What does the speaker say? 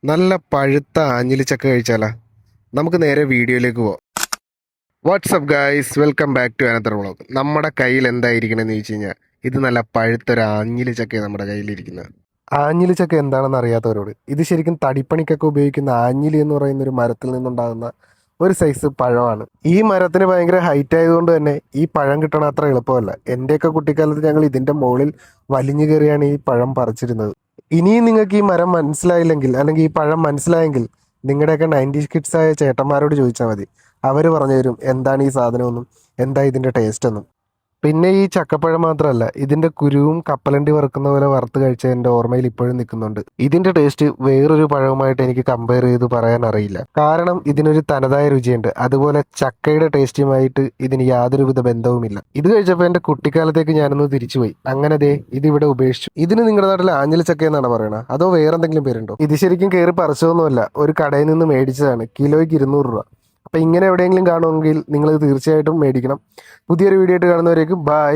നല്ല പഴുത്ത ആഞ്ഞിലിച്ചക്ക കഴിച്ചാലാ. നമുക്ക് നേരെ വീഡിയോയിലേക്ക് പോവാം. What's up guys, welcome back to another vlog. നമ്മുടെ കയ്യിൽ എന്തായിരിക്കണമെന്ന് ചോദിച്ചു കഴിഞ്ഞാൽ ഇത് നല്ല പഴുത്തൊരു ആഞ്ഞിലിച്ചക്ക നമ്മുടെ കയ്യിലിരിക്കുന്നത്. ആഞ്ഞിലിച്ചക്ക എന്താണെന്ന് അറിയാത്തവരോട്, ഇത് ശരിക്കും തടിപ്പണിക്കൊക്കെ ഉപയോഗിക്കുന്ന ആഞ്ഞിലി എന്ന് പറയുന്ന ഒരു മരത്തിൽ നിന്നുണ്ടാകുന്ന ഒരു സൈസ് പഴമാണ്. ഈ മരത്തിന് ഭയങ്കര ഹൈറ്റ് ആയതുകൊണ്ട് തന്നെ ഈ പഴം കിട്ടണ അത്ര എളുപ്പമല്ല. എൻ്റെയൊക്കെ കുട്ടിക്കാലത്ത് ഞങ്ങൾ ഇതിൻ്റെ മുകളിൽ വലിഞ്ഞു കയറിയാണ് ഈ പഴം പറിച്ചിരുന്നത്. ഇനിയും നിങ്ങൾക്ക് ഈ മരം മനസ്സിലായില്ലെങ്കിൽ, അല്ലെങ്കിൽ ഈ പഴം മനസ്സിലായെങ്കിൽ നിങ്ങളുടെയൊക്കെ 90s കിഡ്സ് ആയ ചേട്ടന്മാരോട് ചോദിച്ചാൽ മതി. അവർ പറഞ്ഞു തരും എന്താണ് ഈ സാധനമെന്നും എന്താ ഇതിൻ്റെ ടേസ്റ്റ് എന്നും. പിന്നെ ഈ ചക്കപ്പഴം മാത്രമല്ല, ഇതിൻ്റെ കുരുവും കപ്പലണ്ടി വറുക്കുന്ന പോലെ വറുത്ത് കഴിച്ച എൻ്റെ ഓർമ്മയിൽ ഇപ്പോഴും നിൽക്കുന്നുണ്ട്. ഇതിൻ്റെ ടേസ്റ്റ് വേറൊരു പഴവുമായിട്ട് എനിക്ക് കമ്പയർ ചെയ്ത് പറയാൻ അറിയില്ല. കാരണം ഇതിനൊരു തനതായ രുചിയുണ്ട്. അതുപോലെ ചക്കയുടെ ടേസ്റ്റുമായിട്ട് ഇതിന് യാതൊരുവിധ ബന്ധവുമില്ല. ഇത് കഴിച്ചപ്പോൾ എൻ്റെ കുട്ടിക്കാലത്തേക്ക് ഞാനൊന്ന് തിരിച്ചുപോയി. അങ്ങനെ ദേ ഇതിവിടെ ഉപേക്ഷിച്ചു. ഇതിന് നിങ്ങളുടെ നാട്ടിൽ ആഞ്ഞിലി ചക്ക എന്നാണ് പറയണത്, അതോ വേറെന്തെങ്കിലും പേരുണ്ടോ? ഇത് ശരിക്കും കയറി പറിച്ചതൊന്നുമല്ല, ഒരു കടയിൽ നിന്ന് മേടിച്ചതാണ്. കിലോയ്ക്ക് 200 രൂപ. അപ്പം ഇങ്ങനെ എവിടെയെങ്കിലും കാണുമെങ്കിൽ നിങ്ങൾ തീർച്ചയായിട്ടും മേടിക്കണം. പുതിയൊരു വീഡിയോ ആയിട്ട് കാണുന്നവരേക്കും ബൈ.